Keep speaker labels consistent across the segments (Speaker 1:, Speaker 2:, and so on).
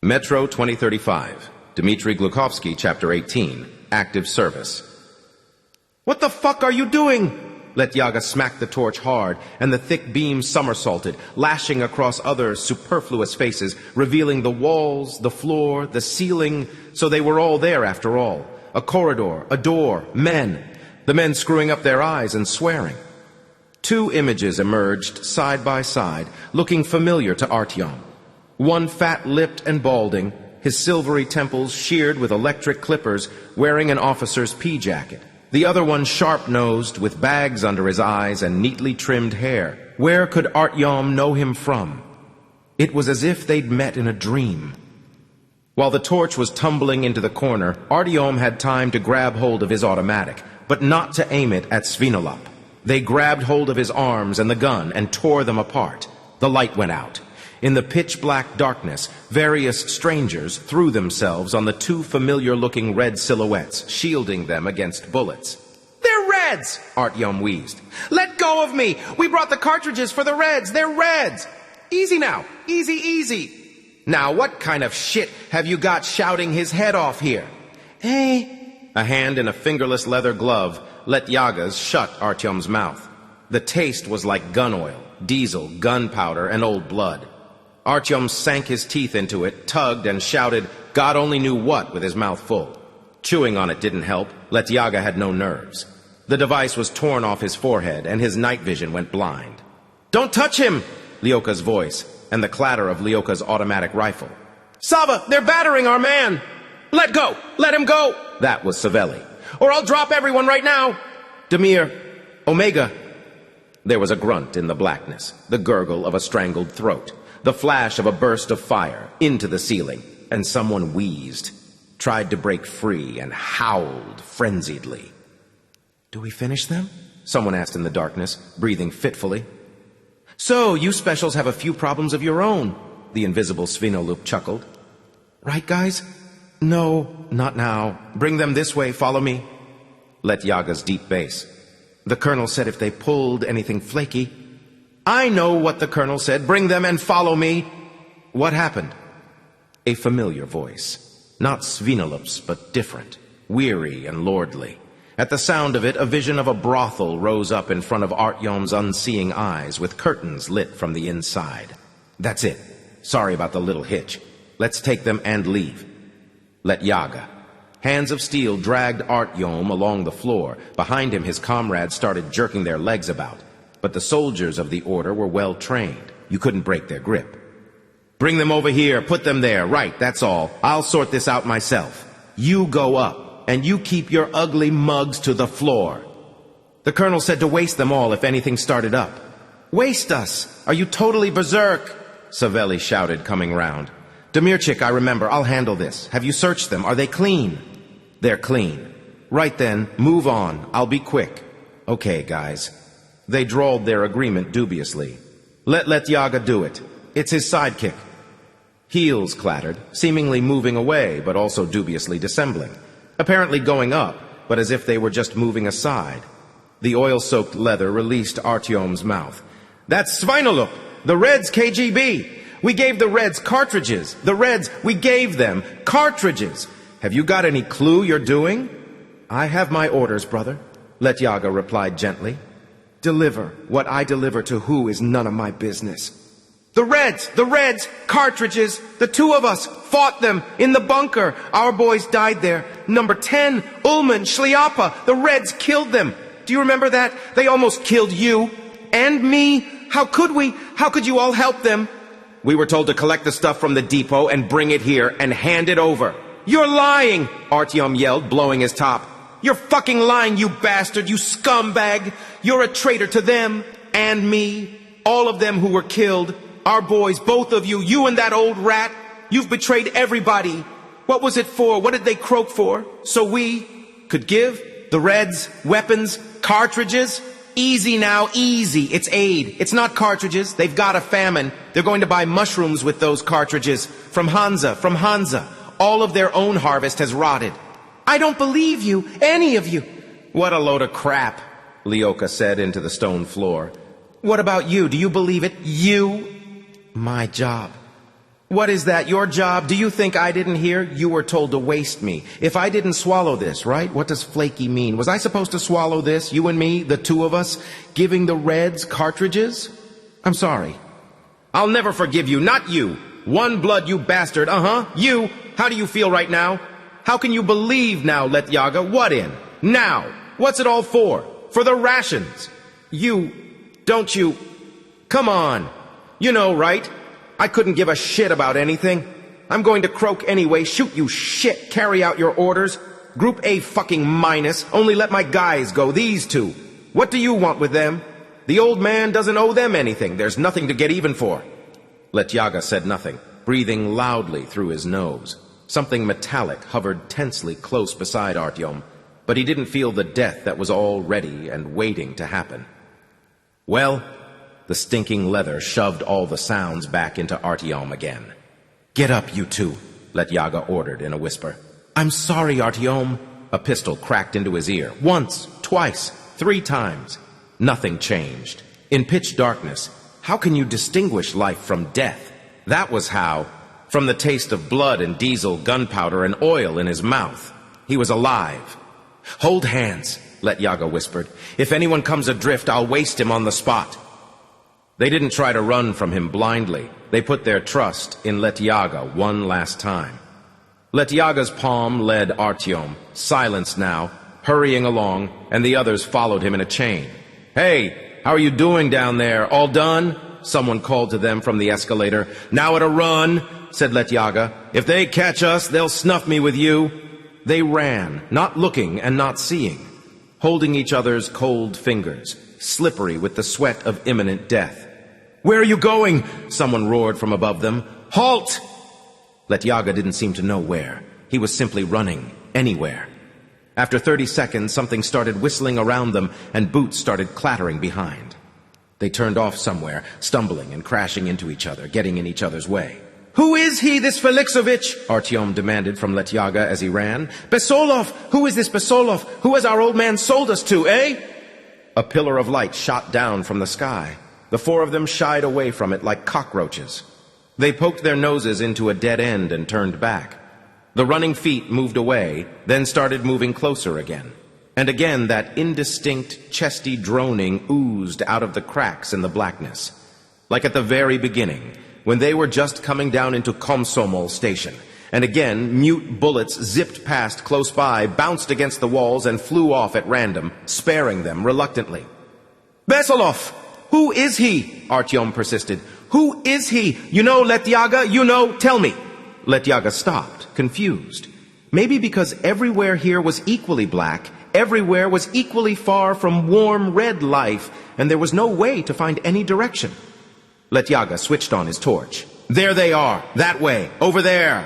Speaker 1: Metro 2035, Dmitry Glukhovsky, Chapter 18, Active Service. "What the fuck are you doing?" Letyaga smacked the torch hard, and the thick beam somersaulted, lashing across other superfluous faces, revealing the walls, the floor, the ceiling, so they were all there after all. A corridor, a door, men. The men screwing up their eyes and swearing. Two images emerged side by side, looking familiar to Artyom. One fat-lipped and balding, his silvery temples sheared with electric clippers, wearing an officer's pea-jacket. The other one sharp-nosed, with bags under his eyes and neatly trimmed hair. Where could Artyom know him from? It was as if they'd met in a dream. While the torch was tumbling into the corner, Artyom had time to grab hold of his automatic, but not to aim it at Svinolop. They grabbed hold of his arms and the gun and tore them apart. The light went out. In the pitch-black darkness, various strangers threw themselves on the two familiar-looking red silhouettes, shielding them against bullets. "They're Reds!" Artyom wheezed. "Let go of me! We brought the cartridges for the Reds! They're Reds! Easy now! Easy, easy! Now what kind of shit have you got shouting his head off here?" "Hey!" A hand in a fingerless leather glove, Letyaga's, shut Artyom's mouth. The taste was like gun oil, diesel, gunpowder, and old blood. Artyom sank his teeth into it, tugged, and shouted God only knew what with his mouth full. Chewing on it didn't help. Letyaga had no nerves. The device was torn off his forehead, and his night vision went blind. "Don't touch him!" Lyoka's voice, and the clatter of Lyoka's automatic rifle. "Sava, they're battering our man!" "Let go! Let him go!" That was Savelli. "Or I'll drop everyone right now!" "Demir, Omega!" There was a grunt in the blackness, the gurgle of a strangled throat, the flash of a burst of fire into the ceiling, and someone wheezed, tried to break free, and howled frenziedly. "Do we finish them?" someone asked in the darkness, breathing fitfully. "So, you specials have a few problems of your own," the invisible Svinolop chuckled. "Right, guys? No, not now. Bring them this way, follow me." Letyaga's deep bass. "The colonel said if they pulled anything flaky..." "I know what the colonel said. Bring them and follow me." "What happened?" A familiar voice. Not Svinolop's, but different, weary and lordly. At the sound of it, a vision of a brothel rose up in front of Artyom's unseeing eyes, with curtains lit from the inside. "That's it. Sorry about the little hitch. Let's take them and leave." Letyaga. Hands of steel dragged Artyom along the floor. Behind him, his comrades started jerking their legs about. But the soldiers of the Order were well trained. You couldn't break their grip. "Bring them over here. Put them there. Right, that's all. I'll sort this out myself. You go up, and you keep your ugly mugs to the floor." The colonel said to waste them all if anything started up. "Waste us? Are you totally berserk?" Savelli shouted, coming round. "Demirchik, I remember. I'll handle this. Have you searched them? Are they clean?" "They're clean." "Right then, move on. I'll be quick." "Okay, guys." They drawled their agreement dubiously. "Let Letyaga do it. It's his sidekick." Heels clattered, seemingly moving away, but also dubiously dissembling. Apparently going up, but as if they were just moving aside. The oil-soaked leather released Artyom's mouth. "That's Svinolop! The Reds KGB! We gave the Reds cartridges! The Reds, we gave them cartridges! Have you got any clue you're doing?" "I have my orders, brother," Letyaga replied gently. "Deliver what I deliver to who is none of my business." The Reds, cartridges! The two of us fought them in the bunker. Our boys died there. Number 10, Ulman, Shliapa, the Reds killed them. Do you remember that? They almost killed you. And me. How could we? How could you all help them? "We were told to collect the stuff from the depot and bring it here and hand it over." "You're lying!" Artyom yelled, blowing his top. "You're fucking lying, you bastard, you scumbag! You're a traitor to them, and me, all of them who were killed. Our boys, both of you, you and that old rat. You've betrayed everybody. What was it for? What did they croak for? So we could give the Reds weapons, cartridges? Easy now, easy. It's aid. It's not cartridges. They've got a famine. They're going to buy mushrooms with those cartridges. From Hansa. All of their own harvest has rotted." "I don't believe you, any of you." "What a load of crap," Lyoka said into the stone floor. "What about you? Do you believe it? You?" "My job. What is that, your job? Do you think I didn't hear? You were told to waste me. If I didn't swallow this, right? What does flaky mean? Was I supposed to swallow this, you and me, the two of us, giving the Reds cartridges? I'm sorry. I'll never forgive you, not you. One blood, you bastard, you. How do you feel right now? How can you believe now, Letyaga? What in? Now. What's it all for? For the rations. Don't you? Come on. You know, right? I couldn't give a shit about anything. I'm going to croak anyway. Shoot, you shit. Carry out your orders. Group A fucking minus. Only let my guys go, these two. What do you want with them? The old man doesn't owe them anything. There's nothing to get even for. Letyaga said nothing, breathing loudly through his nose. Something metallic hovered tensely close beside Artyom, but he didn't feel the death that was all ready and waiting to happen. Well, the stinking leather shoved all the sounds back into Artyom again. Get up, you two, Letyaga ordered in a whisper. I'm sorry, Artyom. A pistol cracked into his ear. Once, twice, 3 times. Nothing changed. In pitch darkness, how can you distinguish life from death? That was how. From the taste of blood and diesel, gunpowder, and oil in his mouth. He was alive. Hold hands, Letyaga whispered. If anyone comes adrift, I'll waste him on the spot. They didn't try to run from him blindly. They put their trust in Letyaga one last time. Letyaga's palm led Artyom, silenced now, hurrying along, and the others followed him in a chain. Hey, how are you doing down there? All done? Someone called to them from the escalator. Now at a run, said Letyaga. If they catch us, they'll snuff me with you. They ran, not looking and not seeing, holding each other's cold fingers, slippery with the sweat of imminent death. Where are you going? Someone roared from above them. Halt! Letyaga didn't seem to know where. He was simply running, anywhere. After 30 seconds, something started whistling around them, and boots started clattering behind. They turned off somewhere, stumbling and crashing into each other, getting in each other's way. Who is he, this Felixovich? Artyom demanded from Letyaga as he ran. Besolov! Who is this Besolov? Who has our old man sold us to, eh? A pillar of light shot down from the sky. The 4 of them shied away from it like cockroaches. They poked their noses into a dead end and turned back. The running feet moved away, then started moving closer again. And again that indistinct, chesty droning oozed out of the cracks in the blackness. Like at the very beginning, when they were just coming down into Comsomol station. And again, mute bullets zipped past close by, bounced against the walls, and flew off at random, sparing them reluctantly. Besolov! Who is he? Artyom persisted. Who is he? You know, Letyaga, you know, tell me. Letyaga stopped, confused. Maybe because everywhere here was equally black, everywhere was equally far from warm red life, and there was no way to find any direction. Letyaga switched on his torch. There they are, that way, over there.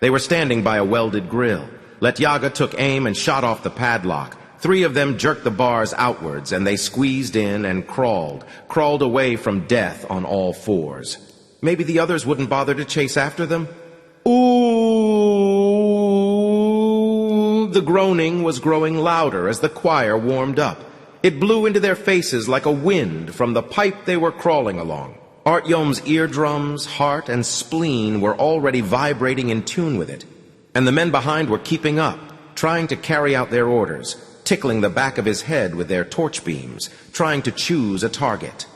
Speaker 1: They were standing by a welded grill. Letyaga took aim and shot off the padlock. 3 of them jerked the bars outwards, and they squeezed in and crawled away from death on all 4s. Maybe the others wouldn't bother to chase after them? Ooh! The groaning was growing louder as the choir warmed up. It blew into their faces like a wind from the pipe they were crawling along. Artyom's eardrums, heart, and spleen were already vibrating in tune with it, and the men behind were keeping up, trying to carry out their orders, tickling the back of his head with their torch beams, trying to choose a target.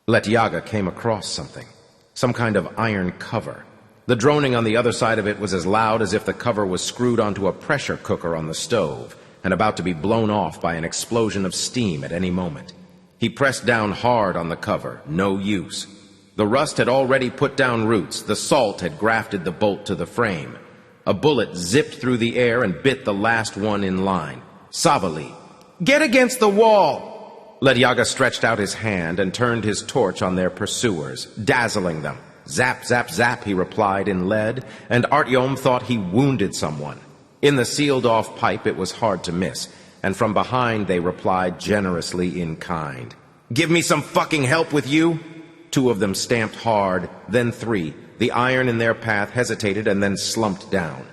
Speaker 1: Letyaga came across something, some kind of iron cover. The droning on the other side of it was as loud as if the cover was screwed onto a pressure cooker on the stove and about to be blown off by an explosion of steam at any moment. He pressed down hard on the cover, no use. The rust had already put down roots, the salt had grafted the bolt to the frame. A bullet zipped through the air and bit the last one in line. Savali. Get against the wall! Letyaga stretched out his hand and turned his torch on their pursuers, dazzling them. Zap, zap, zap, he replied in lead, and Artyom thought he wounded someone. In the sealed-off pipe it was hard to miss, and from behind they replied generously in kind. Give me some fucking help with you? 2 of them stamped hard, then 3. The iron in their path hesitated and then slumped down.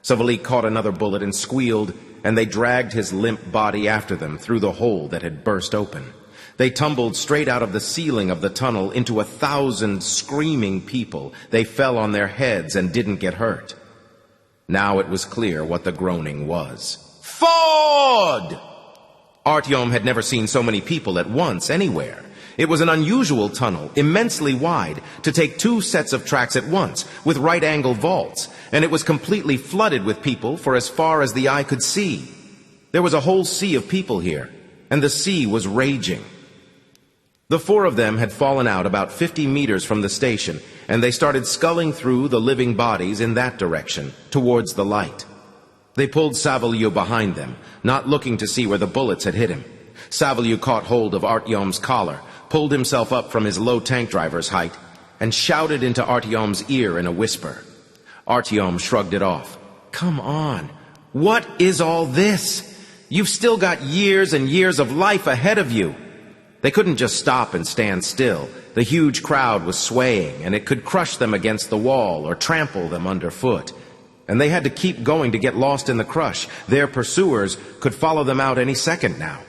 Speaker 1: Savali caught another bullet and squealed, and they dragged his limp body after them through the hole that had burst open. They tumbled straight out of the ceiling of the tunnel into 1,000 screaming people. They fell on their heads and didn't get hurt. Now it was clear what the groaning was. Ford! Artyom had never seen so many people at once anywhere. It was an unusual tunnel, immensely wide, to take 2 sets of tracks at once, with right-angle vaults, and it was completely flooded with people for as far as the eye could see. There was a whole sea of people here, and the sea was raging. The 4 of them had fallen out about 50 meters from the station, and they started sculling through the living bodies in that direction, towards the light. They pulled Savalyu behind them, not looking to see where the bullets had hit him. Savalyu caught hold of Artyom's collar, pulled himself up from his low tank driver's height, and shouted into Artyom's ear in a whisper. Artyom shrugged it off. Come on, what is all this? You've still got years and years of life ahead of you. They couldn't just stop and stand still. The huge crowd was swaying, and it could crush them against the wall or trample them underfoot. And they had to keep going to get lost in the crush. Their pursuers could follow them out any second now.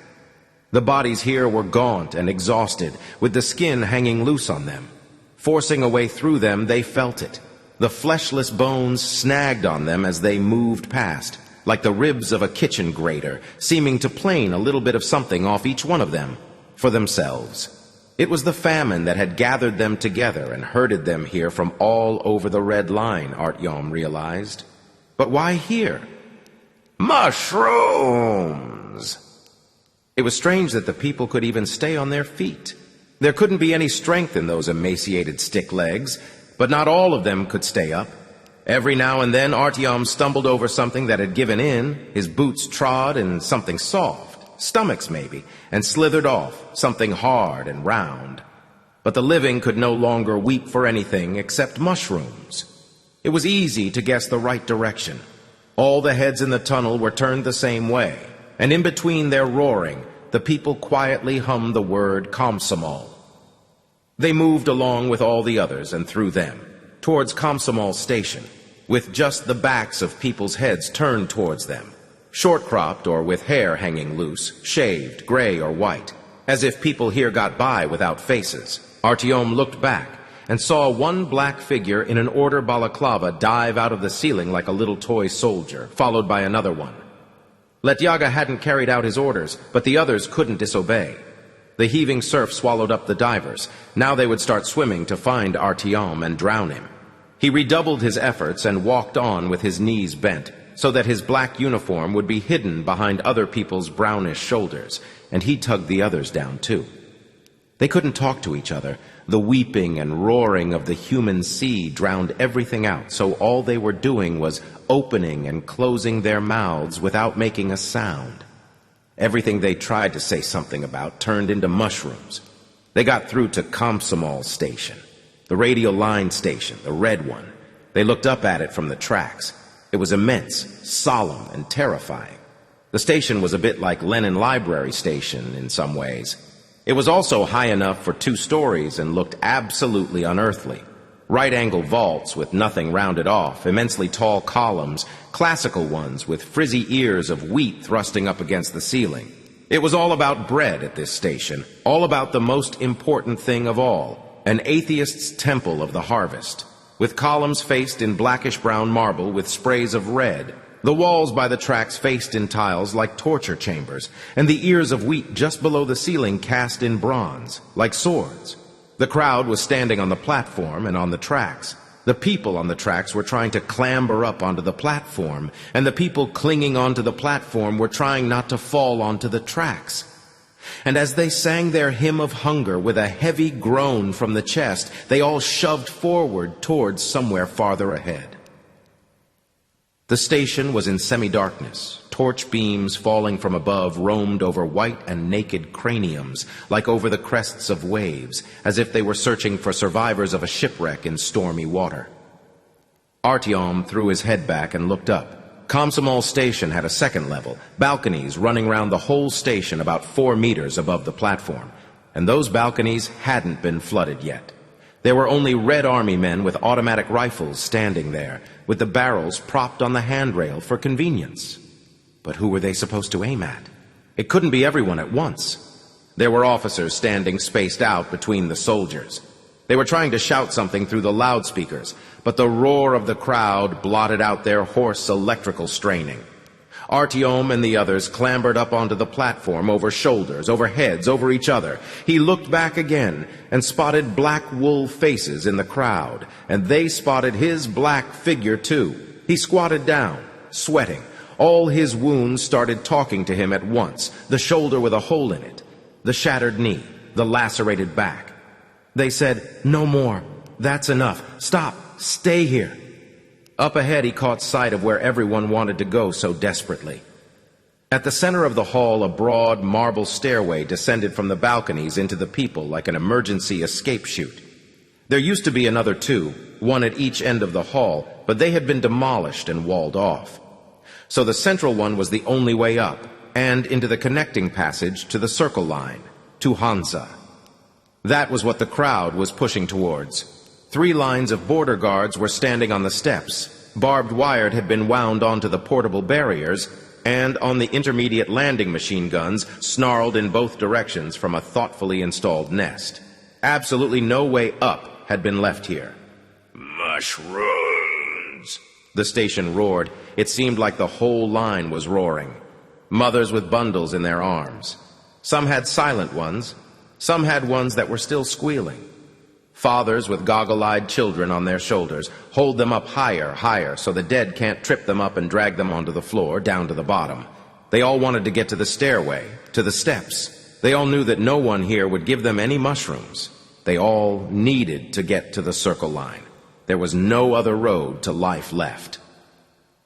Speaker 1: The bodies here were gaunt and exhausted, with the skin hanging loose on them. Forcing a way through them, they felt it. The fleshless bones snagged on them as they moved past, like the ribs of a kitchen grater, seeming to plane a little bit of something off each one of them, for themselves. It was the famine that had gathered them together and herded them here from all over the Red Line, Artyom realized. But why here? Mushrooms! It was strange that the people could even stay on their feet. There couldn't be any strength in those emaciated stick legs, but not all of them could stay up. Every now and then Artyom stumbled over something that had given in. His boots trod in something soft, stomachs maybe, and slithered off, something hard and round. But the living could no longer weep for anything except mushrooms. It was easy to guess the right direction. All the heads in the tunnel were turned the same way, and in between their roaring, the people quietly hummed the word Comsomol. They moved along with all the others and through them, towards Comsomol station, with just the backs of people's heads turned towards them, short-cropped or with hair hanging loose, shaved, gray or white, as if people here got by without faces. Artyom looked back and saw one black figure in an order balaclava dive out of the ceiling like a little toy soldier, followed by another one. Letyaga hadn't carried out his orders, but the others couldn't disobey. The heaving surf swallowed up the divers. Now they would start swimming to find Artyom and drown him. He redoubled his efforts and walked on with his knees bent, so that his black uniform would be hidden behind other people's brownish shoulders, and he tugged the others down too. They couldn't talk to each other. The weeping and roaring of the human sea drowned everything out, so all they were doing was opening and closing their mouths without making a sound. Everything they tried to say something about turned into mushrooms. They got through to Comsomol station, the radial line station, the red one. They looked up at it from the tracks. It was immense, solemn, and terrifying. The station was a bit like Lenin Library Station in some ways. It was also high enough for 2 stories and looked absolutely unearthly. Right-angle vaults with nothing rounded off, immensely tall columns, classical ones with frizzy ears of wheat thrusting up against the ceiling. It was all about bread at this station, all about the most important thing of all, an atheist's temple of the harvest, with columns faced in blackish-brown marble with sprays of red, the walls by the tracks faced in tiles like torture chambers, and the ears of wheat just below the ceiling cast in bronze, like swords. The crowd was standing on the platform and on the tracks. The people on the tracks were trying to clamber up onto the platform, and the people clinging onto the platform were trying not to fall onto the tracks. And as they sang their hymn of hunger with a heavy groan from the chest, they all shoved forward towards somewhere farther ahead. The station was in semi-darkness. Torch beams falling from above roamed over white and naked craniums, like over the crests of waves, as if they were searching for survivors of a shipwreck in stormy water. Artyom threw his head back and looked up. Comsomol station had a second level, balconies running round the whole station about 4 meters above the platform, and those balconies hadn't been flooded yet. There were only Red Army men with automatic rifles standing there, with the barrels propped on the handrail for convenience. But who were they supposed to aim at? It couldn't be everyone at once. There were officers standing spaced out between the soldiers. They were trying to shout something through the loudspeakers, but the roar of the crowd blotted out their hoarse electrical straining. Artyom and the others clambered up onto the platform over shoulders, over heads, over each other. He looked back again and spotted black wool faces in the crowd, and they spotted his black figure too. He squatted down, sweating. All his wounds started talking to him at once, the shoulder with a hole in it, the shattered knee, the lacerated back. They said, "No more. That's enough. Stop. Stay here." Up ahead, he caught sight of where everyone wanted to go so desperately. At the center of the hall, a broad marble stairway descended from the balconies into the people like an emergency escape chute. There used to be another two, one at each end of the hall, but they had been demolished and walled off. So the central one was the only way up, and into the connecting passage to the circle line, to Hansa. That was what the crowd was pushing towards. 3 lines of border guards were standing on the steps. Barbed wire had been wound onto the portable barriers, and on the intermediate landing machine guns snarled in both directions from a thoughtfully installed nest. Absolutely no way up had been left here. "Mushrooms!" the station roared. It seemed like the whole line was roaring. Mothers with bundles in their arms. Some had silent ones. Some had ones that were still squealing. Fathers with goggle-eyed children on their shoulders hold them up higher, higher, so the dead can't trip them up and drag them onto the floor, down to the bottom. They all wanted to get to the stairway, to the steps. They all knew that no one here would give them any mushrooms. They all needed to get to the circle line. There was no other road to life left.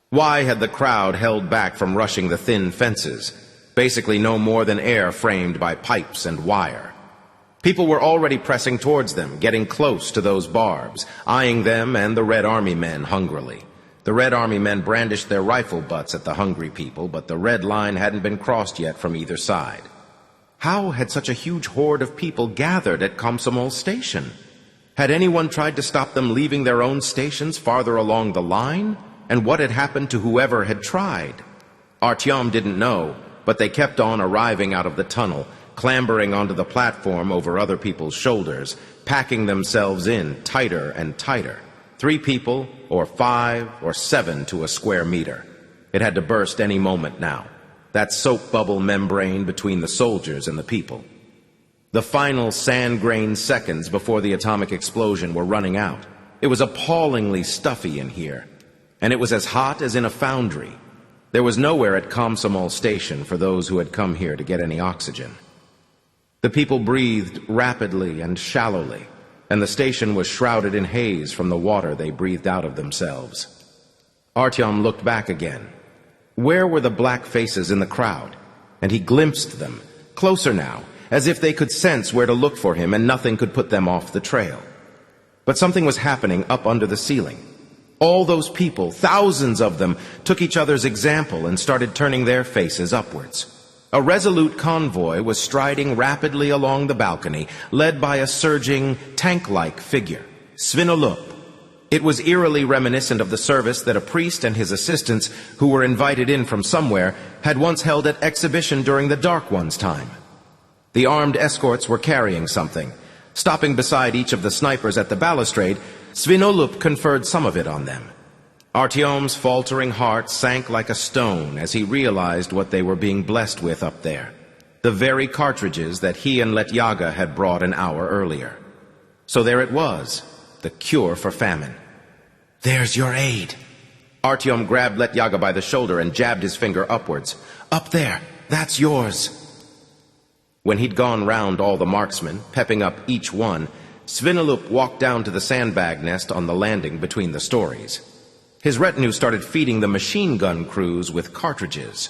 Speaker 1: Why had the crowd held back from rushing the thin fences? Basically no more than air framed by pipes and wire. People were already pressing towards them, getting close to those barbs, eyeing them and the Red Army men hungrily. The Red Army men brandished their rifle butts at the hungry people, but the red line hadn't been crossed yet from either side. How had such a huge horde of people gathered at Comsomol station? Had anyone tried to stop them leaving their own stations farther along the line? And what had happened to whoever had tried? Artyom didn't know, but they kept on arriving out of the tunnel, clambering onto the platform over other people's shoulders, packing themselves in tighter and tighter. 3 people, or 5, or 7 to a square meter. It had to burst any moment now. That soap bubble membrane between the soldiers and the people. The final sand-grained seconds before the atomic explosion were running out. It was appallingly stuffy in here, and it was as hot as in a foundry. There was nowhere at Comsomol station for those who had come here to get any oxygen. The people breathed rapidly and shallowly, and the station was shrouded in haze from the water they breathed out of themselves. Artyom looked back again. Where were the black faces in the crowd? And he glimpsed them, closer now, as if they could sense where to look for him and nothing could put them off the trail. But something was happening up under the ceiling. All those people, thousands of them, took each other's example and started turning their faces upwards. A resolute convoy was striding rapidly along the balcony, led by a surging, tank-like figure, Svinolup. It was eerily reminiscent of the service that a priest and his assistants, who were invited in from somewhere, had once held at exhibition during the Dark One's time. The armed escorts were carrying something. Stopping beside each of the snipers at the balustrade, Svinolup conferred some of it on them. Artyom's faltering heart sank like a stone as he realized what they were being blessed with up there. The very cartridges that he and Letyaga had brought an hour earlier. So there it was, the cure for famine. "There's your aid." Artyom grabbed Letyaga by the shoulder and jabbed his finger upwards. "Up there, that's yours." When he'd gone round all the marksmen, pepping up each one, Svinolup walked down to the sandbag nest on the landing between the stories. His retinue started feeding the machine gun crews with cartridges.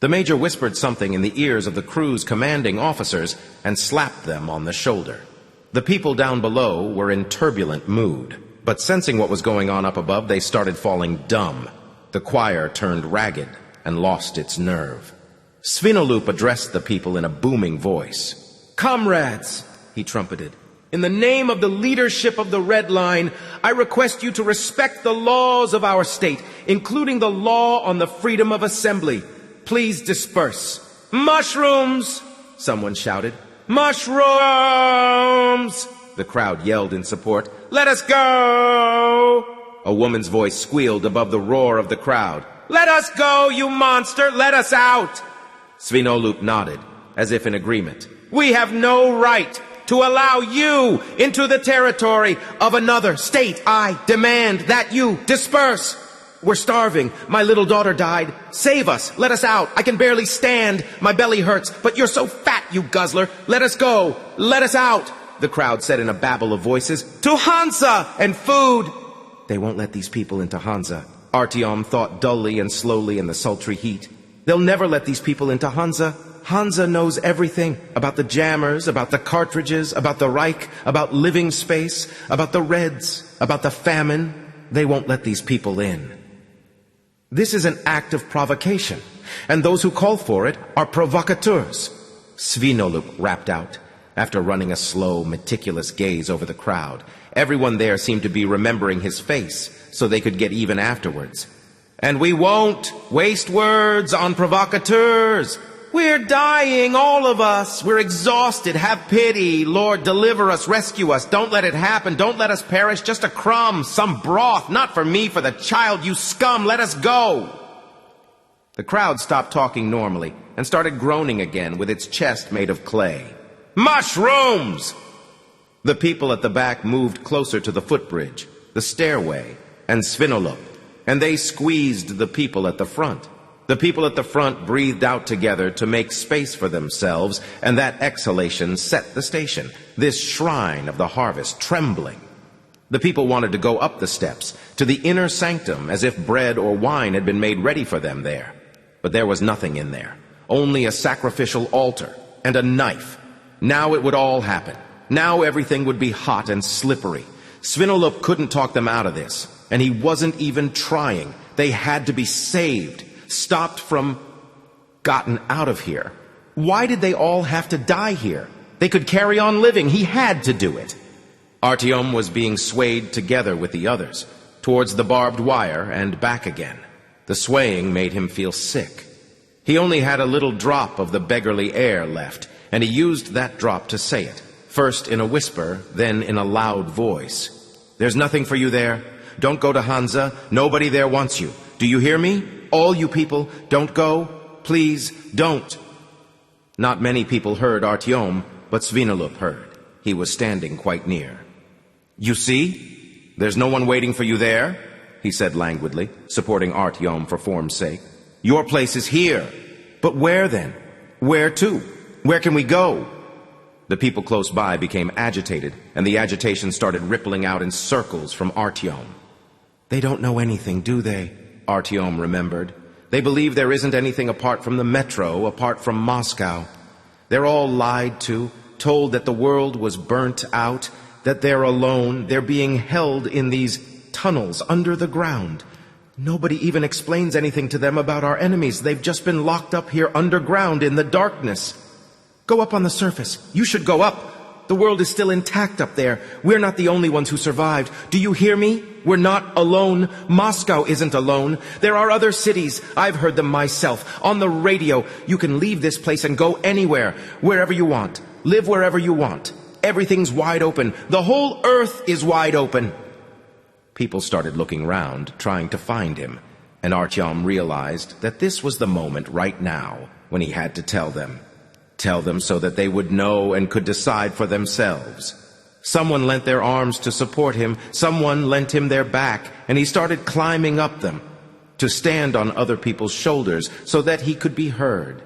Speaker 1: The major whispered something in the ears of the crew's commanding officers and slapped them on the shoulder. The people down below were in turbulent mood, but sensing what was going on up above, they started falling dumb. The choir turned ragged and lost its nerve. Svinolup addressed the people in a booming voice. "Comrades," he trumpeted, "in the name of the leadership of the Red Line, I request you to respect the laws of our state, including the law on the freedom of assembly. Please disperse." "Mushrooms!" Someone shouted. Mushrooms! The crowd yelled in support. Let us go! A woman's voice squealed above the roar of the crowd. Let us go, you monster! Let us out! Svinolup nodded, as if in agreement. We have no right to allow you into the territory of another state. I demand that you disperse. We're starving. My little daughter died. Save us. Let us out. I can barely stand. My belly hurts. But you're so fat, you guzzler. Let us go. Let us out. The crowd said in a babble of voices. To Hansa and food. They won't let these people into Hansa. Artyom thought dully and slowly in the sultry heat. They'll never let these people into Hansa. Hansa knows everything about the jammers, about the cartridges, about the Reich, about living space, about the Reds, about the famine. They won't let these people in. This is an act of provocation, and those who call for it are provocateurs. Svinolup rapped out, after running a slow, meticulous gaze over the crowd. Everyone there seemed to be remembering his face, so they could get even afterwards. And we won't waste words on provocateurs. We're dying, all of us. We're exhausted. Have pity. Lord, deliver us, rescue us. Don't let it happen. Don't let us perish. Just a crumb, some broth. Not for me, for the child, you scum. Let us go. The crowd stopped talking normally and started groaning again with its chest made of clay. Mushrooms! The people at the back moved closer to the footbridge, the stairway, and Svinolup, and they squeezed the people at the front. The people at the front breathed out together to make space for themselves, and that exhalation set the station, this shrine of the harvest, trembling. The people wanted to go up the steps, to the inner sanctum, as if bread or wine had been made ready for them there. But there was nothing in there, only a sacrificial altar and a knife. Now it would all happen. Now everything would be hot and slippery. Svinolup couldn't talk them out of this, and he wasn't even trying. They had to be saved. Stopped from gotten out of here. Why did they all have to die here? They could carry on living. He had to do it. Artyom was being swayed together with the others, towards the barbed wire and back again. The swaying made him feel sick. He only had a little drop of the beggarly air left, and he used that drop to say it, first in a whisper, then in a loud voice. There's nothing for you there. Don't go to Hansa. Nobody there wants you. Do you hear me? All you people, don't go. Please, don't. Not many people heard Artyom, but Svinolup heard. He was standing quite near. You see? There's no one waiting for you there, he said languidly, supporting Artyom for form's sake. Your place is here. But where then? Where to? Where can we go? The people close by became agitated, and the agitation started rippling out in circles from Artyom. They don't know anything, do they? Artyom remembered. They believe there isn't anything apart from the metro, apart from Moscow. They're all lied to, told that the world was burnt out, that they're alone, they're being held in these tunnels under the ground. Nobody even explains anything to them about our enemies. They've just been locked up here underground in the darkness. Go up on the surface. You should go up. The world is still intact up there. We're not the only ones who survived. Do you hear me? We're not alone. Moscow isn't alone. There are other cities. I've heard them myself. On the radio. You can leave this place and go anywhere. Wherever you want. Live wherever you want. Everything's wide open. The whole earth is wide open. People started looking round, trying to find him. And Artyom realized that this was the moment right now when he had to tell them. Tell them so that they would know and could decide for themselves. Someone lent their arms to support him. Someone lent him their back, and he started climbing up them to stand on other people's shoulders so that he could be heard.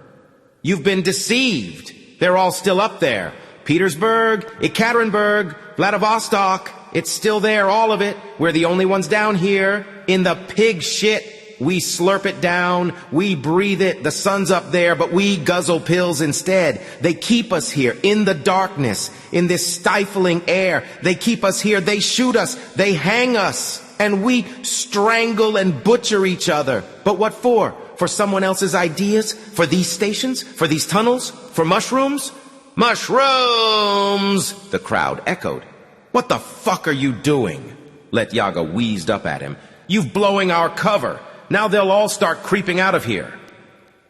Speaker 1: You've been deceived. They're all still up there. Petersburg, Ekaterinburg, Vladivostok. It's still there, all of it. We're the only ones down here in the pig shit. We slurp it down, we breathe it, the sun's up there, but we guzzle pills instead. They keep us here, in the darkness, in this stifling air. They keep us here, they shoot us, they hang us, and we strangle and butcher each other. But what for? For someone else's ideas? For these stations? For these tunnels? For mushrooms? Mushrooms! The crowd echoed. What the fuck are you doing? Letyaga wheezed up at him. You've blowing our cover. Now they'll all start creeping out of here.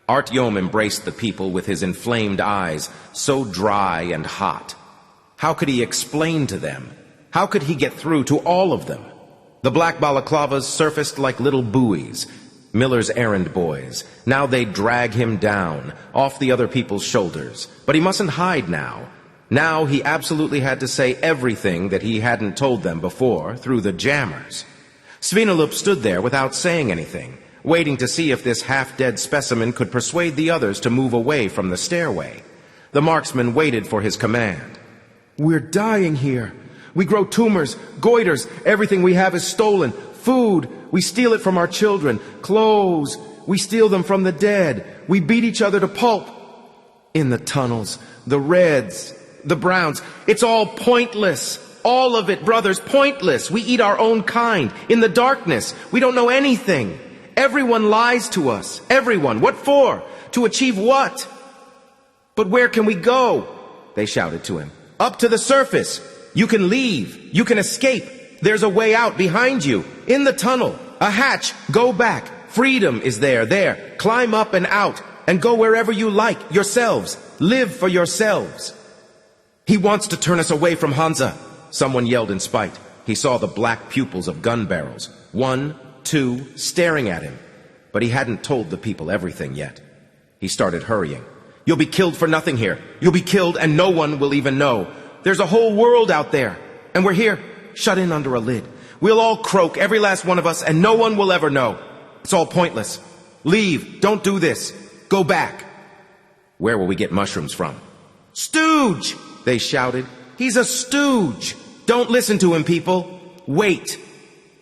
Speaker 1: Artyom embraced the people with his inflamed eyes, so dry and hot. How could he explain to them? How could he get through to all of them? The black balaclavas surfaced like little buoys, Miller's errand boys. Now they'd drag him down, off the other people's shoulders. But he mustn't hide now. Now he absolutely had to say everything that he hadn't told them before through the jammers. Svinolup stood there without saying anything, waiting to see if this half-dead specimen could persuade the others to move away from the stairway. The marksman waited for his command. "We're dying here. We grow tumors, goiters, everything we have is stolen. Food, we steal it from our children. Clothes, we steal them from the dead. We beat each other to pulp. In the tunnels, the reds, the browns, it's all pointless. All of it, brothers, pointless. We eat our own kind. In the darkness, we don't know anything. Everyone lies to us. Everyone. What for? To achieve what? But where can we go?" they shouted to him. "Up to the surface. You can leave. You can escape. There's a way out behind you. In the tunnel. A hatch. Go back. Freedom is there. There. Climb up and out. And go wherever you like. Yourselves. Live for yourselves." "He wants to turn us away from Hansa," someone yelled in spite. He saw the black pupils of gun barrels. 1, 2, staring at him. But he hadn't told the people everything yet. He started hurrying. "You'll be killed for nothing here. You'll be killed and no one will even know. There's a whole world out there. And we're here, shut in under a lid. We'll all croak, every last one of us, and no one will ever know. It's all pointless. Leave. Don't do this. Go back." "Where will we get mushrooms from?" "Stooge!" they shouted. "He's a stooge. Don't listen to him, people. Wait."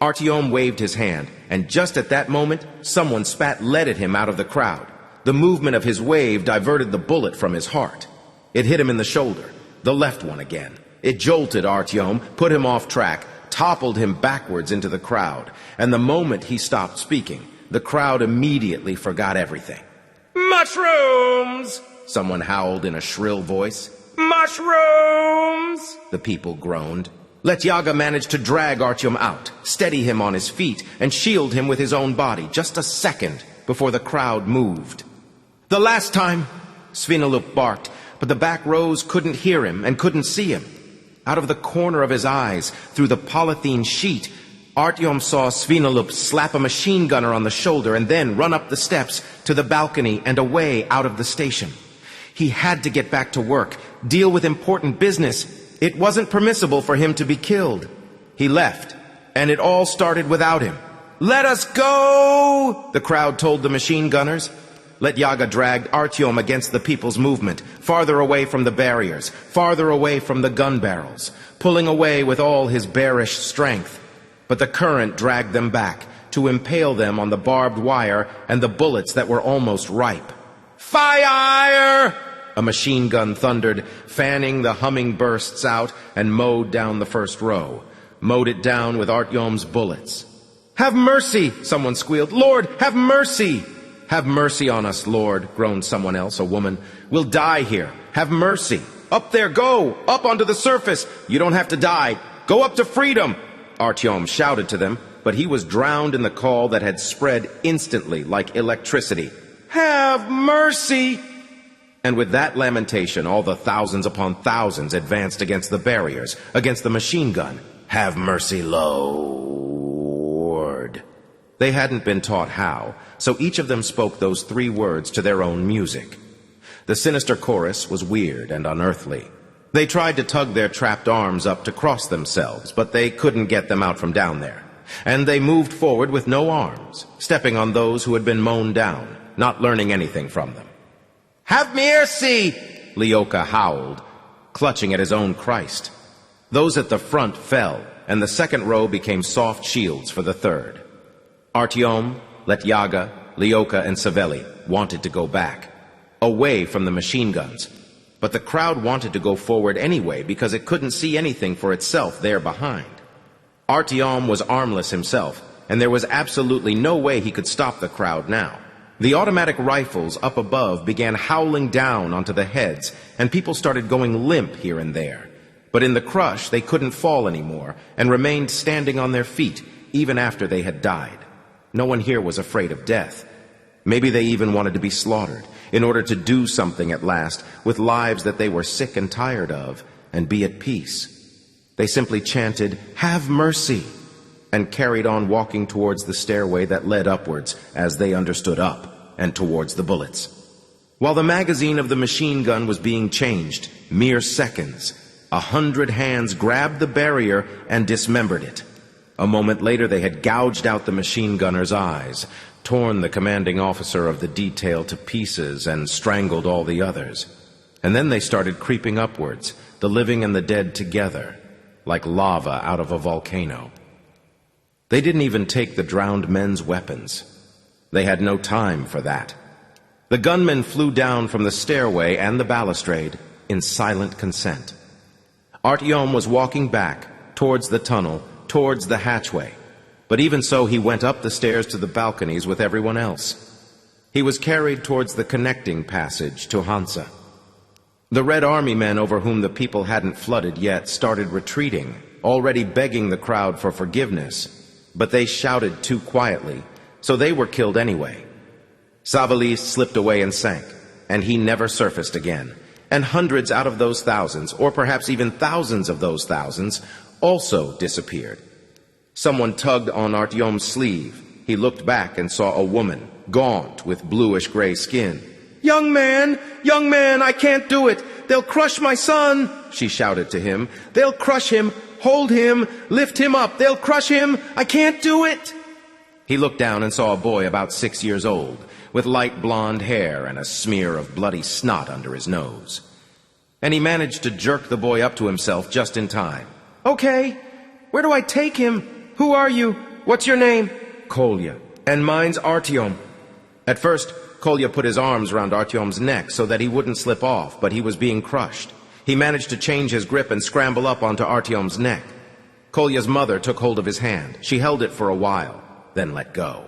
Speaker 1: Artyom waved his hand, and just at that moment, someone spat lead at him out of the crowd. The movement of his wave diverted the bullet from his heart. It hit him in the shoulder, the left one again. It jolted Artyom, put him off track, toppled him backwards into the crowd, and the moment he stopped speaking, the crowd immediately forgot everything. "Mushrooms!" someone howled in a shrill voice. "Mushrooms!" the people groaned. Letyaga managed to drag Artyom out, steady him on his feet, and shield him with his own body just a second before the crowd moved. "The last time!" Svinolup barked, but the back rows couldn't hear him and couldn't see him. Out of the corner of his eyes, through the polythene sheet, Artyom saw Svinolup slap a machine gunner on the shoulder and then run up the steps to the balcony and away out of the station. He had to get back to work, deal with important business. It wasn't permissible for him to be killed. He left, and it all started without him. "Let us go!" the crowd told the machine gunners. Letyaga dragged Artyom against the people's movement, farther away from the barriers, farther away from the gun barrels, pulling away with all his bearish strength. But the current dragged them back, to impale them on the barbed wire and the bullets that were almost ripe. "Fire!" a machine gun thundered, fanning the humming bursts out, and mowed down the first row. Mowed it down with Artyom's bullets. "Have mercy!" someone squealed. "Lord, have mercy!" "Have mercy on us, Lord," groaned someone else, a woman. "We'll die here. Have mercy. Up there, go! Up onto the surface! You don't have to die. Go up to freedom!" Artyom shouted to them, but he was drowned in the call that had spread instantly like electricity. "Have mercy!" And with that lamentation, all the thousands upon thousands advanced against the barriers, against the machine gun. "Have mercy, Lord." They hadn't been taught how, so each of them spoke those 3 words to their own music. The sinister chorus was weird and unearthly. They tried to tug their trapped arms up to cross themselves, but they couldn't get them out from down there. And they moved forward with no arms, stepping on those who had been mown down, not learning anything from them. "Have mercy!" Lyoka howled, clutching at his own Christ. Those at the front fell, and the second row became soft shields for the third. Artyom, Letyaga, Lyoka, and Savelli wanted to go back, away from the machine guns. But the crowd wanted to go forward anyway because it couldn't see anything for itself there behind. Artyom was armless himself, and there was absolutely no way he could stop the crowd now. The automatic rifles up above began howling down onto the heads, and people started going limp here and there. But in the crush, they couldn't fall anymore, and remained standing on their feet, even after they had died. No one here was afraid of death. Maybe they even wanted to be slaughtered, in order to do something at last with lives that they were sick and tired of, and be at peace. They simply chanted, "Have mercy," and carried on walking towards the stairway that led upwards, as they understood up, and towards the bullets. While the magazine of the machine gun was being changed, mere seconds, 100 hands grabbed the barrier and dismembered it. A moment later they had gouged out the machine gunner's eyes, torn the commanding officer of the detail to pieces, and strangled all the others. And then they started creeping upwards, the living and the dead together, like lava out of a volcano. They didn't even take the drowned men's weapons. They had no time for that. The gunmen flew down from the stairway and the balustrade in silent consent. Artyom was walking back, towards the tunnel, towards the hatchway. But even so, he went up the stairs to the balconies with everyone else. He was carried towards the connecting passage to Hansa. The Red Army men over whom the people hadn't flooded yet started retreating, already begging the crowd for forgiveness. But they shouted too quietly, so they were killed anyway. Savalis slipped away and sank, and he never surfaced again. And hundreds out of those thousands, or perhaps even thousands of those thousands, also disappeared. Someone tugged on Artyom's sleeve. He looked back and saw a woman, gaunt with bluish-gray skin. Young man, I can't do it. They'll crush my son," she shouted to him. "They'll crush him. Hold him. Lift him up. They'll crush him. I can't do it." He looked down and saw a boy about 6 years old, with light blonde hair and a smear of bloody snot under his nose. And he managed to jerk the boy up to himself just in time. "Okay, where do I take him? Who are you? What's your name?" "Kolya. And mine's Artyom." At first, Kolya put his arms around Artyom's neck so that he wouldn't slip off, but he was being crushed. He managed to change his grip and scramble up onto Artyom's neck. Kolya's mother took hold of his hand. She held it for a while, then let go.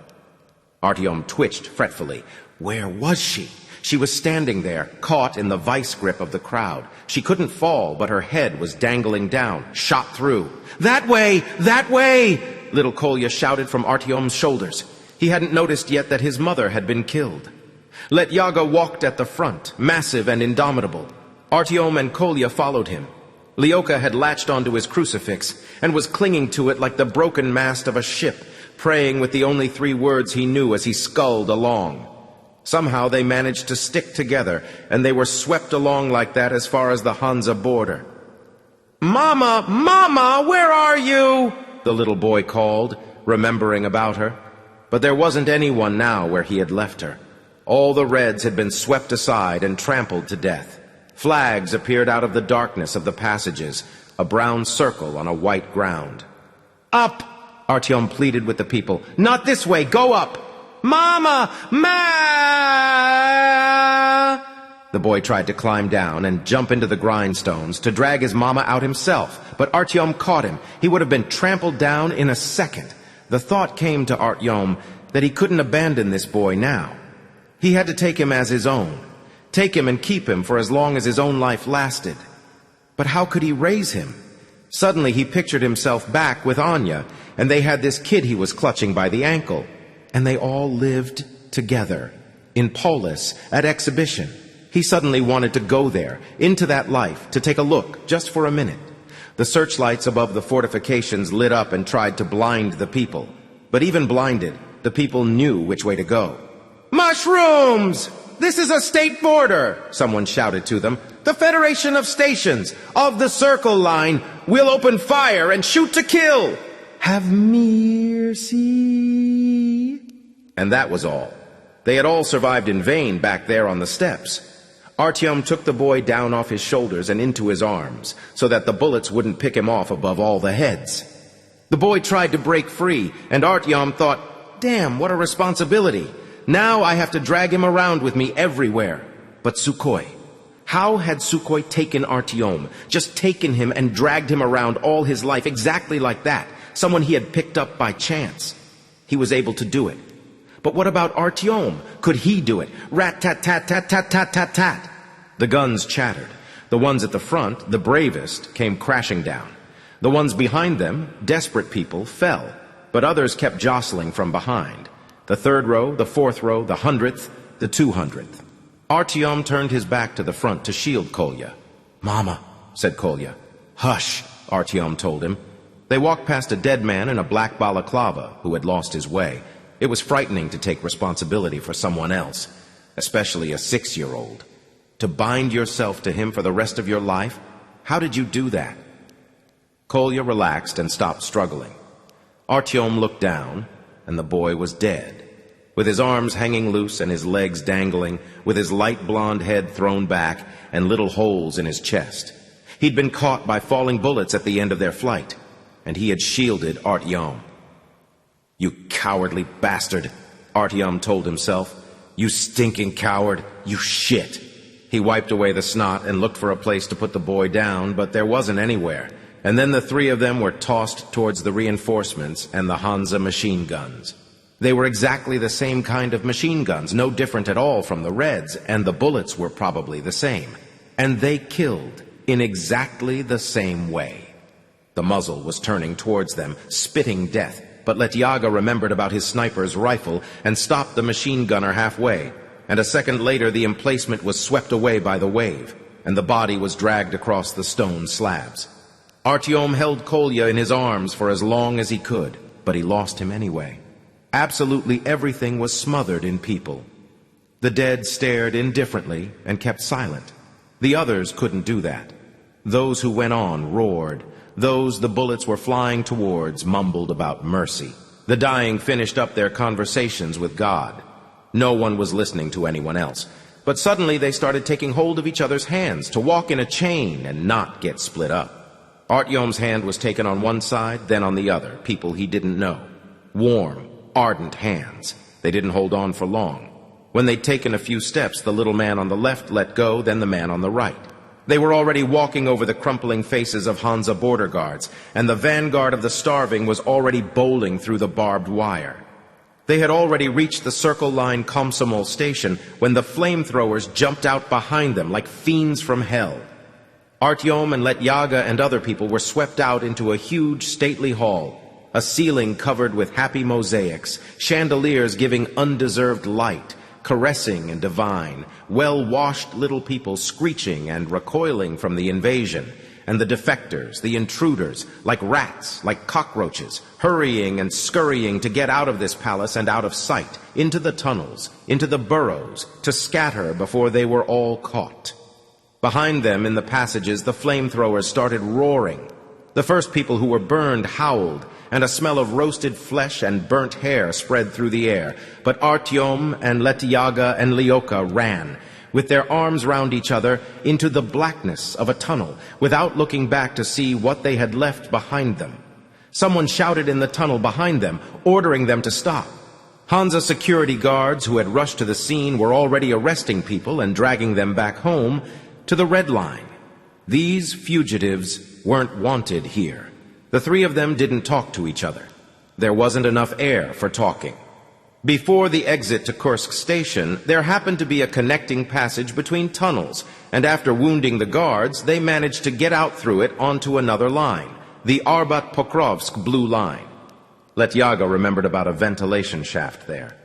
Speaker 1: Artyom twitched fretfully. Where was she? She was standing there, caught in the vice grip of the crowd. She couldn't fall, but her head was dangling down, shot through. "That way! That way!" little Kolya shouted from Artyom's shoulders. He hadn't noticed yet that his mother had been killed. Letyaga walked at the front, massive and indomitable. Artyom and Kolya followed him. Lyoka had latched onto his crucifix and was clinging to it like the broken mast of a ship, praying with the only 3 words he knew as he sculled along. Somehow they managed to stick together, and they were swept along like that as far as the Hansa border. "Mama, Mama, where are you?" the little boy called, remembering about her. But there wasn't anyone now where he had left her. All the Reds had been swept aside and trampled to death. Flags appeared out of the darkness of the passages, a brown circle on a white ground. "Up!" Artyom pleaded with the people. "Not this way, go up!" "Mama! Ma!" The boy tried to climb down and jump into the grindstones to drag his mama out himself, but Artyom caught him. He would have been trampled down in a second. The thought came to Artyom that he couldn't abandon this boy now. He had to take him as his own, take him and keep him for as long as his own life lasted. But how could he raise him? Suddenly he pictured himself back with Anya, and they had this kid he was clutching by the ankle. And they all lived together, in Polis, at exhibition. He suddenly wanted to go there, into that life, to take a look, just for a minute. The searchlights above the fortifications lit up and tried to blind the people. But even blinded, the people knew which way to go. "Mushrooms! This is a state border!" someone shouted to them. "The Federation of Stations, of the Circle Line, will open fire and shoot to kill! Have mercy!" And that was all. They had all survived in vain back there on the steps. Artyom took the boy down off his shoulders and into his arms, so that the bullets wouldn't pick him off above all the heads. The boy tried to break free, and Artyom thought, "Damn, what a responsibility. Now I have to drag him around with me everywhere." But Sukhoi. How had Sukhoi taken Artyom, just taken him and dragged him around all his life exactly like that, someone he had picked up by chance? He was able to do it. But what about Artyom? Could he do it? Rat-tat-tat-tat-tat-tat-tat-tat. The guns chattered. The ones at the front, the bravest, came crashing down. The ones behind them, desperate people, fell. But others kept jostling from behind. The third row, the fourth row, the 100th, the 200th. Artyom turned his back to the front to shield Kolya. "Mama," said Kolya. "Hush," Artyom told him. They walked past a dead man in a black balaclava who had lost his way. It was frightening to take responsibility for someone else, especially a 6-year-old. To bind yourself to him for the rest of your life? How did you do that? Kolya relaxed and stopped struggling. Artyom looked down, and the boy was dead. With his arms hanging loose and his legs dangling, with his light blonde head thrown back and little holes in his chest. He'd been caught by falling bullets at the end of their flight, and he had shielded Artyom. "You cowardly bastard," Artyom told himself. "You stinking coward, you shit." He wiped away the snot and looked for a place to put the boy down, but there wasn't anywhere. And then the three of them were tossed towards the reinforcements and the Hansa machine guns. They were exactly the same kind of machine guns, no different at all from the Reds, and the bullets were probably the same. And they killed in exactly the same way. The muzzle was turning towards them, spitting death, but Letyaga remembered about his sniper's rifle and stopped the machine gunner halfway, and a second later the emplacement was swept away by the wave, and the body was dragged across the stone slabs. Artyom held Kolya in his arms for as long as he could, but he lost him anyway. Absolutely everything was smothered in people. The dead stared indifferently and kept silent. The others couldn't do that. Those who went on roared. Those the bullets were flying towards mumbled about mercy. The dying finished up their conversations with God. No one was listening to anyone else. But suddenly they started taking hold of each other's hands to walk in a chain and not get split up. Artyom's hand was taken on one side, then on the other, people he didn't know. Warm, ardent hands. They didn't hold on for long. When they'd taken a few steps, the little man on the left let go, then the man on the right. They were already walking over the crumpling faces of Hansa border guards, and the vanguard of the starving was already bowling through the barbed wire. They had already reached the Circle Line Comsomol station when the flamethrowers jumped out behind them like fiends from hell. Artyom and Letyaga and other people were swept out into a huge, stately hall, a ceiling covered with happy mosaics, chandeliers giving undeserved light, caressing and divine, well-washed little people screeching and recoiling from the invasion, and the defectors, the intruders, like rats, like cockroaches, hurrying and scurrying to get out of this palace and out of sight, into the tunnels, into the burrows, to scatter before they were all caught. Behind them in the passages, the flamethrowers started roaring. The first people who were burned howled, and a smell of roasted flesh and burnt hair spread through the air. But Artyom and Letyaga and Lyoka ran, with their arms round each other, into the blackness of a tunnel, without looking back to see what they had left behind them. Someone shouted in the tunnel behind them, ordering them to stop. Hansa security guards who had rushed to the scene were already arresting people and dragging them back home to the Red Line. These fugitives weren't wanted here. The three of them didn't talk to each other. There wasn't enough air for talking. Before the exit to Kursk station, there happened to be a connecting passage between tunnels, and after wounding the guards, they managed to get out through it onto another line, the Arbat-Pokrovsk Blue Line. Letyaga remembered about a ventilation shaft there.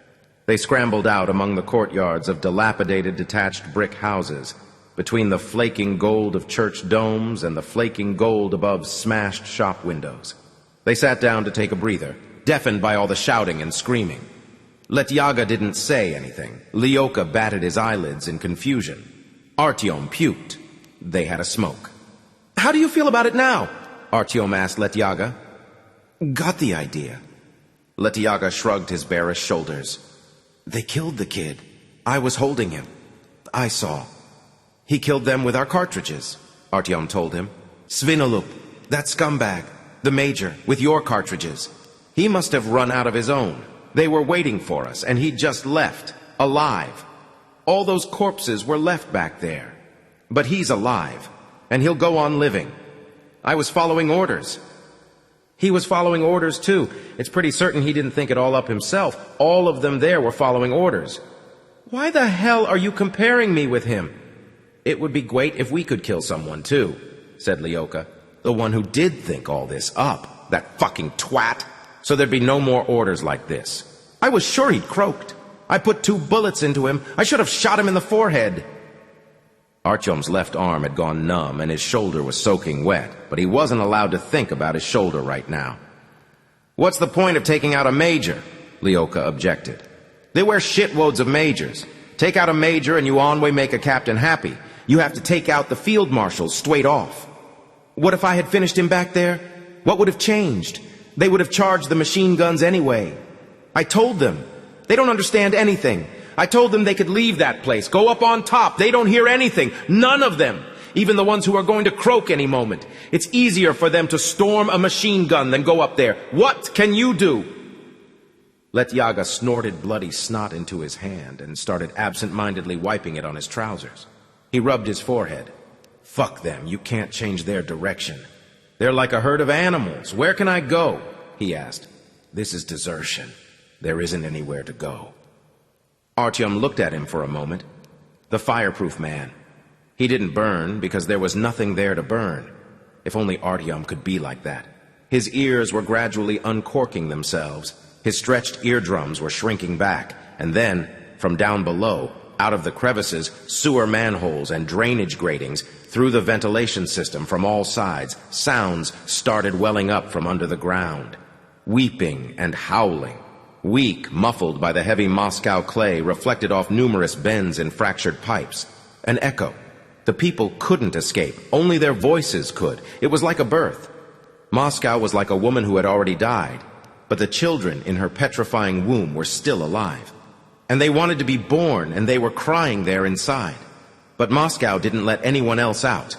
Speaker 1: They scrambled out among the courtyards of dilapidated detached brick houses, between the flaking gold of church domes and the flaking gold above smashed shop windows. They sat down to take a breather, deafened by all the shouting and screaming. Letyaga didn't say anything. Lyoka batted his eyelids in confusion. Artyom puked. They had a smoke. "How do you feel about it now?" Artyom asked Letyaga. "Got the idea." Letyaga shrugged his bearish shoulders. "They killed the kid. I was holding him. I saw. He killed them with our cartridges," Artyom told him. "Svinolup, that scumbag, the major, with your cartridges. He must have run out of his own. They were waiting for us, and he just left, alive. All those corpses were left back there. But he's alive, and he'll go on living. I was following orders." He was following orders, too. It's pretty certain he didn't think it all up himself. All of them there were following orders. "Why the hell are you comparing me with him?" "It would be great if we could kill someone, too," said Lyoka. "The one who did think all this up. That fucking twat. So there'd be no more orders like this. I was sure he'd croaked. I put 2 bullets into him. I should have shot him in the forehead. Artyom's left arm had gone numb and his shoulder was soaking wet, but he wasn't allowed to think about his shoulder right now. What's the point of taking out a major? Lyokha objected. They wear shitloads of majors. Take out a major and you onway make a captain happy. You have to take out the field marshals straight off. What if I had finished him back there? What would have changed? They would have charged the machine guns anyway. I told them. They don't understand anything. I told them they could leave that place, go up on top. They don't hear anything. None of them. Even the ones who are going to croak any moment. It's easier for them to storm a machine gun than go up there. What can you do? Letyaga snorted bloody snot into his hand and started absent-mindedly wiping it on his trousers. He rubbed his forehead. Fuck them, you can't change their direction. They're like a herd of animals. Where can I go? He asked. This is desertion. There isn't anywhere to go. Artyom looked at him for a moment. The fireproof man. He didn't burn because there was nothing there to burn. If only Artyom could be like that. His ears were gradually uncorking themselves. His stretched eardrums were shrinking back. And then, from down below, out of the crevices, sewer manholes and drainage gratings, through the ventilation system from all sides, sounds started welling up from under the ground. Weeping and howling. Weak, muffled by the heavy Moscow clay reflected off numerous bends and fractured pipes. An echo. The people couldn't escape. Only their voices could. It was like a birth. Moscow was like a woman who had already died. But the children in her petrifying womb were still alive. And they wanted to be born, and they were crying there inside. But Moscow didn't let anyone else out.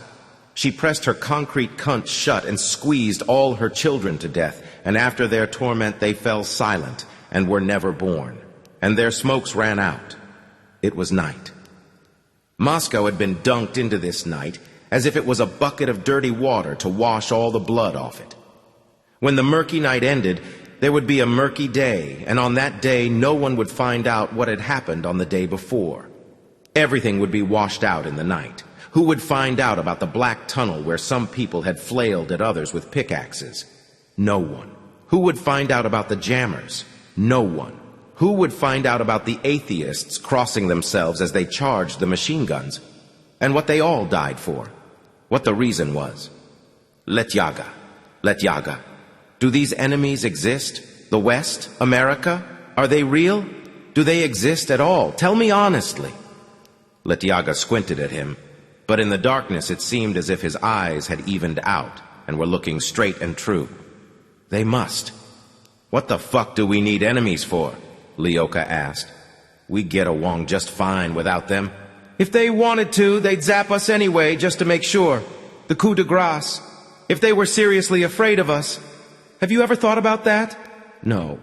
Speaker 1: She pressed her concrete cunt shut and squeezed all her children to death, and after their torment they fell silent and were never born. And their smokes ran out. It was night. Moscow had been dunked into this night as if it was a bucket of dirty water to wash all the blood off it. When the murky night ended, there would be a murky day, and on that day no one would find out what had happened on the day before. Everything would be washed out in the night. Who would find out about the black tunnel where some people had flailed at others with pickaxes? No one. Who would find out about the jammers? No one. Who would find out about the atheists crossing themselves as they charged the machine guns? And what they all died for? What the reason was? Letyaga. Letyaga. Do these enemies exist? The West? America? Are they real? Do they exist at all? Tell me honestly. Letyaga squinted at him, but in the darkness it seemed as if his eyes had evened out and were looking straight and true. They must. What the fuck do we need enemies for? Lyokha asked. We get along just fine without them. If they wanted to, they'd zap us anyway, just to make sure. The coup de grace. If they were seriously afraid of us. Have you ever thought about that? No.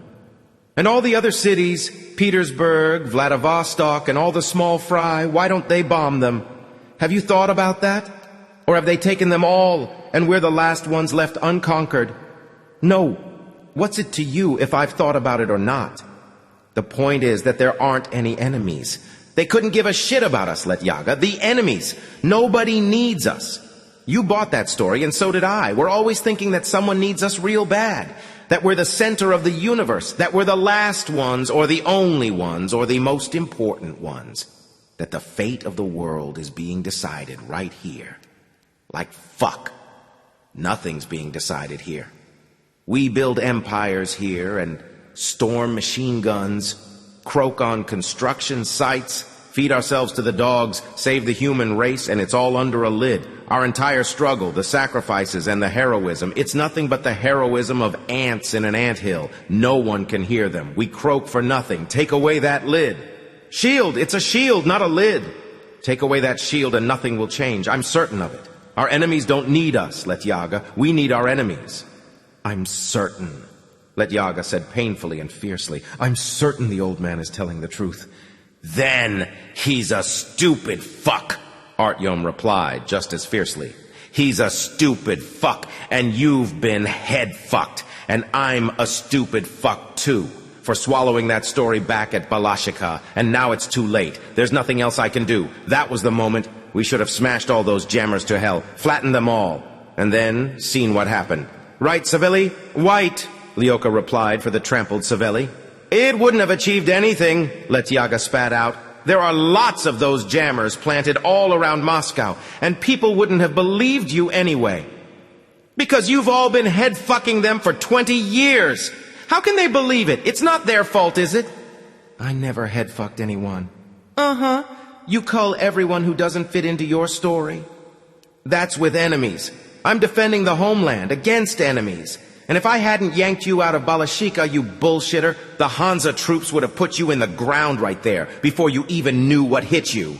Speaker 1: And all the other cities, Petersburg, Vladivostok, and all the small fry, why don't they bomb them? Have you thought about that? Or have they taken them all, and we're the last ones left unconquered? No. What's it to you if I've thought about it or not? The point is that there aren't any enemies. They couldn't give a shit about us, Letyaga. The enemies. Nobody needs us. You bought that story, and so did I. We're always thinking that someone needs us real bad. That we're the center of the universe. That we're the last ones, or the only ones, or the most important ones. That the fate of the world is being decided right here. Like fuck. Nothing's being decided here. We build empires here and storm machine guns, croak on construction sites, feed ourselves to the dogs, save the human race, and it's all under a lid. Our entire struggle, the sacrifices and the heroism, it's nothing but the heroism of ants in an anthill. No one can hear them. We croak for nothing. Take away that lid. Shield! It's a shield, not a lid. Take away that shield and nothing will change. I'm certain of it. Our enemies don't need us, Letyaga. We need our enemies. I'm certain, Letyaga said painfully and fiercely. I'm certain the old man is telling the truth. Then he's a stupid fuck, Artyom replied just as fiercely. He's a stupid fuck, and you've been head fucked, and I'm a stupid fuck too, for swallowing that story back at Balashikha, and now it's too late. There's nothing else I can do. That was the moment. We should have smashed all those jammers to hell, flattened them all, and then seen what happened. Right, Savelli? White, Lyokha replied for the trampled Savelli. It wouldn't have achieved anything, Letyaga spat out. There are lots of those jammers planted all around Moscow, and people wouldn't have believed you anyway. Because you've all been head-fucking them for 20 years. How can they believe it? It's not their fault, is it? I never head-fucked anyone. Uh-huh. You cull everyone who doesn't fit into your story. That's with enemies. I'm defending the homeland against enemies. And if I hadn't yanked you out of Balashika, you bullshitter, the Hansa troops would have put you in the ground right there before you even knew what hit you.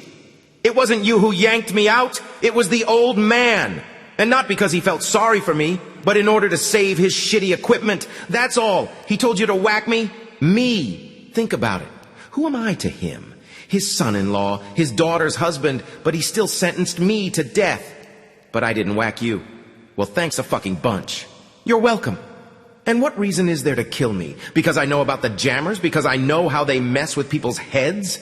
Speaker 1: It wasn't you who yanked me out. It was the old man. And not because he felt sorry for me, but in order to save his shitty equipment. That's all. He told you to whack me? Me. Think about it. Who am I to him? His son-in-law, his daughter's husband, but he still sentenced me to death. But I didn't whack you. Well, thanks a fucking bunch. You're welcome. And what reason is there to kill me? Because I know about the jammers? Because I know how they mess with people's heads?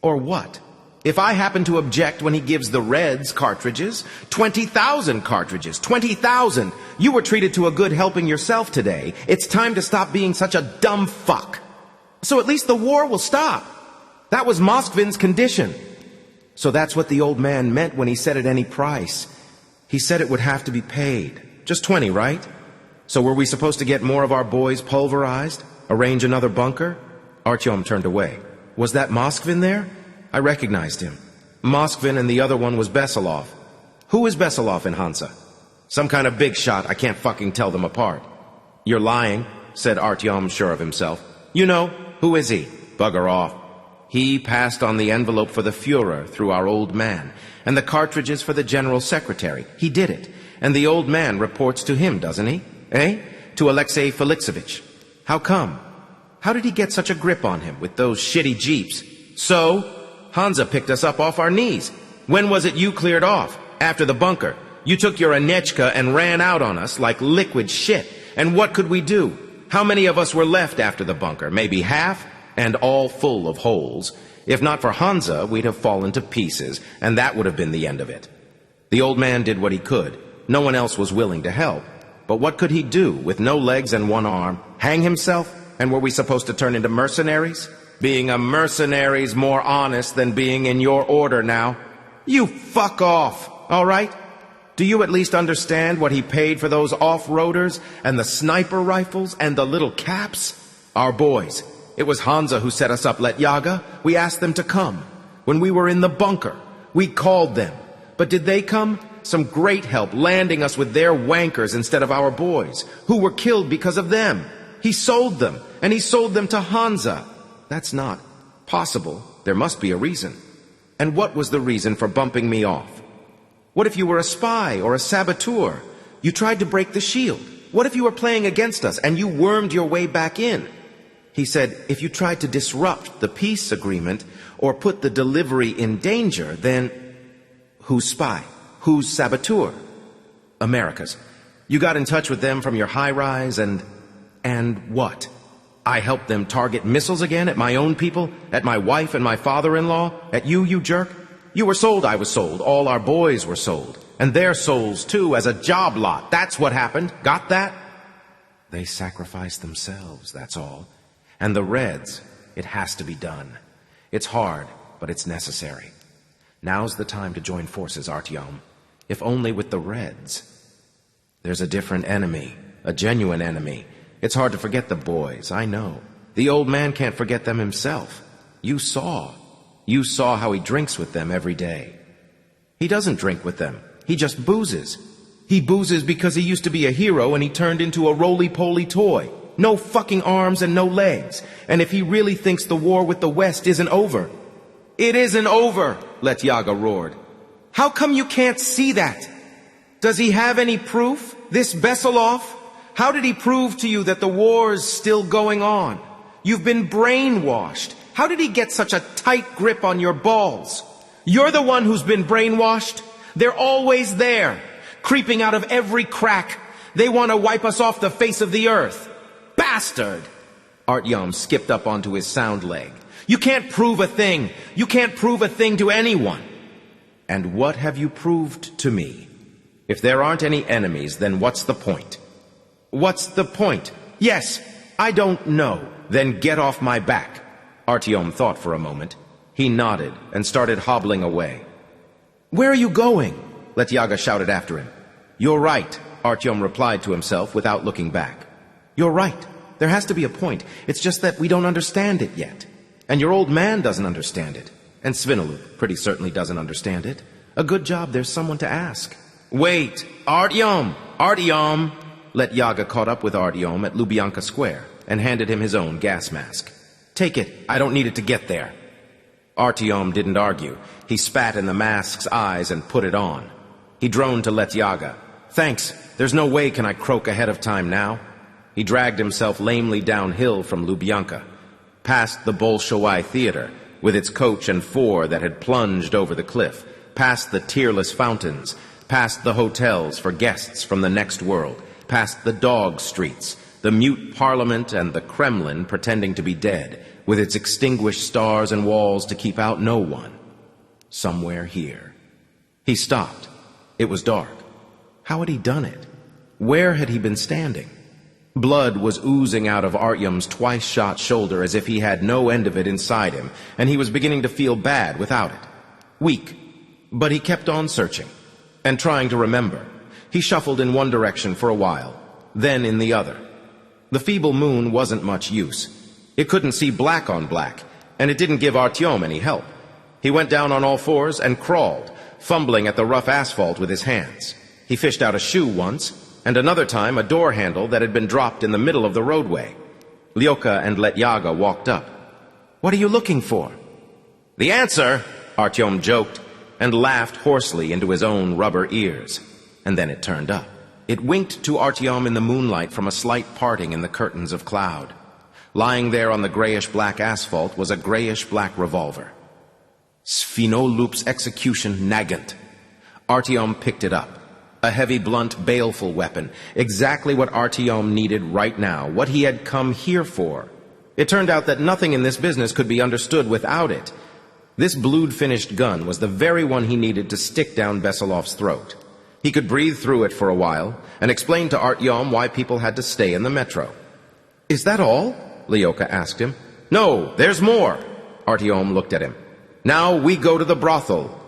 Speaker 1: Or what? If I happen to object when he gives the Reds cartridges, 20,000 cartridges, 20,000. You were treated to a good helping yourself today. It's time to stop being such a dumb fuck. So at least the war will stop. That was Moskvin's condition. So that's what the old man meant when he said at any price. He said it would have to be paid. Just 20, right? So were we supposed to get more of our boys pulverized? Arrange another bunker? Artyom turned away. Was that Moskvin there? I recognized him. Moskvin and the other one was Besilov. Who is Besilov in Hansa? Some kind of big shot. I can't fucking tell them apart. You're lying, said Artyom, sure of himself. You know, who is he? Bugger off. He passed on the envelope for the Führer through our old man, and the cartridges for the General Secretary. He did it. And the old man reports to him, doesn't he? Eh? To Alexei Felixovich. How come? How did he get such a grip on him with those shitty jeeps? So, Hansa picked us up off our knees. When was it you cleared off? After the bunker. You took your Anechka and ran out on us like liquid shit. And what could we do? How many of us were left after the bunker? Maybe half? And all full of holes. If not for Hansa, we'd have fallen to pieces, and that would have been the end of it. The old man did what he could. No one else was willing to help. But what could he do with no legs and one arm? Hang himself? And were we supposed to turn into mercenaries? Being a mercenary's more honest than being in your order now. You fuck off, all right? Do you at least understand what he paid for those off-roaders and the sniper rifles and the little caps? Our boys. It was Hansa who set us up, Letyaga. We asked them to come. When we were in the bunker, we called them. But did they come? Some great help landing us with their wankers instead of our boys, who were killed because of them. He sold them, and he sold them to Hansa. That's not possible. There must be a reason. And what was the reason for bumping me off? What if you were a spy or a saboteur? You tried to break the shield. What if you were playing against us and you wormed your way back in? He said, if you tried to disrupt the peace agreement or put the delivery in danger, then who's spy? Who's saboteur? America's. You got in touch with them from your high-rise and what? I helped them target missiles again at my own people, at my wife and my father-in-law, at you, you jerk? You were sold, I was sold, all our boys were sold. And their souls, too, as a job lot. That's what happened. Got that? They sacrificed themselves, that's all. And the Reds, it has to be done. It's hard, but it's necessary. Now's the time to join forces, Artyom. If only with the Reds. There's a different enemy, a genuine enemy. It's hard to forget the boys, I know. The old man can't forget them himself. You saw how he drinks with them every day. He doesn't drink with them. He just boozes. He boozes because he used to be a hero and he turned into a roly-poly toy. No fucking arms and no legs. And if he really thinks the war with the West isn't over... It isn't over, Letyaga roared. How come you can't see that? Does he have any proof? This Besilov? How did he prove to you that the war's still going on? You've been brainwashed. How did he get such a tight grip on your balls? You're the one who's been brainwashed. They're always there, creeping out of every crack. They want to wipe us off the face of the earth. Bastard! Artyom skipped up onto his sound leg. You can't prove a thing. You can't prove a thing to anyone. And what have you proved to me? If there aren't any enemies, then what's the point? What's the point? Yes, I don't know. Then get off my back. Artyom thought for a moment. He nodded and started hobbling away. Where are you going? Letyaga shouted after him. You're right, Artyom replied to himself without looking back. You're right. There has to be a point. It's just that we don't understand it yet. And your old man doesn't understand it. And Svinaluk pretty certainly doesn't understand it. A good job there's someone to ask. Wait! Artyom! Artyom! Letyaga caught up with Artyom at Lubyanka Square and handed him his own gas mask. Take it. I don't need it to get there. Artyom didn't argue. He spat in the mask's eyes and put it on. He droned to Letyaga. Thanks. There's no way can I croak ahead of time now. He dragged himself lamely downhill from Lubyanka, past the Bolshoi Theater, with its coach and four that had plunged over the cliff, past the tearless fountains, past the hotels for guests from the next world, past the dog streets, the mute parliament and the Kremlin pretending to be dead, with its extinguished stars and walls to keep out no one. Somewhere here. He stopped. It was dark. How had he done it? Where had he been standing? Blood was oozing out of Artyom's twice-shot shoulder as if he had no end of it inside him, and he was beginning to feel bad without it. Weak. But he kept on searching and trying to remember. He shuffled in one direction for a while, then in the other. The feeble moon wasn't much use. It couldn't see black on black, and it didn't give Artyom any help. He went down on all fours and crawled, fumbling at the rough asphalt with his hands. He fished out a shoe once, and another time a door handle that had been dropped in the middle of the roadway. Lyoka and Letyaga walked up. What are you looking for? The answer, Artyom joked, and laughed hoarsely into his own rubber ears. And then it turned up. It winked to Artyom in the moonlight from a slight parting in the curtains of cloud. Lying there on the grayish-black asphalt was a grayish-black revolver. Svinaluk's execution nagant. Artyom picked it up. A heavy, blunt, baleful weapon. Exactly what Artyom needed right now, what he had come here for. It turned out that nothing in this business could be understood without it. This blued-finished gun was the very one he needed to stick down Veselov's throat. He could breathe through it for a while and explain to Artyom why people had to stay in the metro. Is that all? Lyoka asked him. No, there's more. Artyom looked at him. Now we go to the brothel.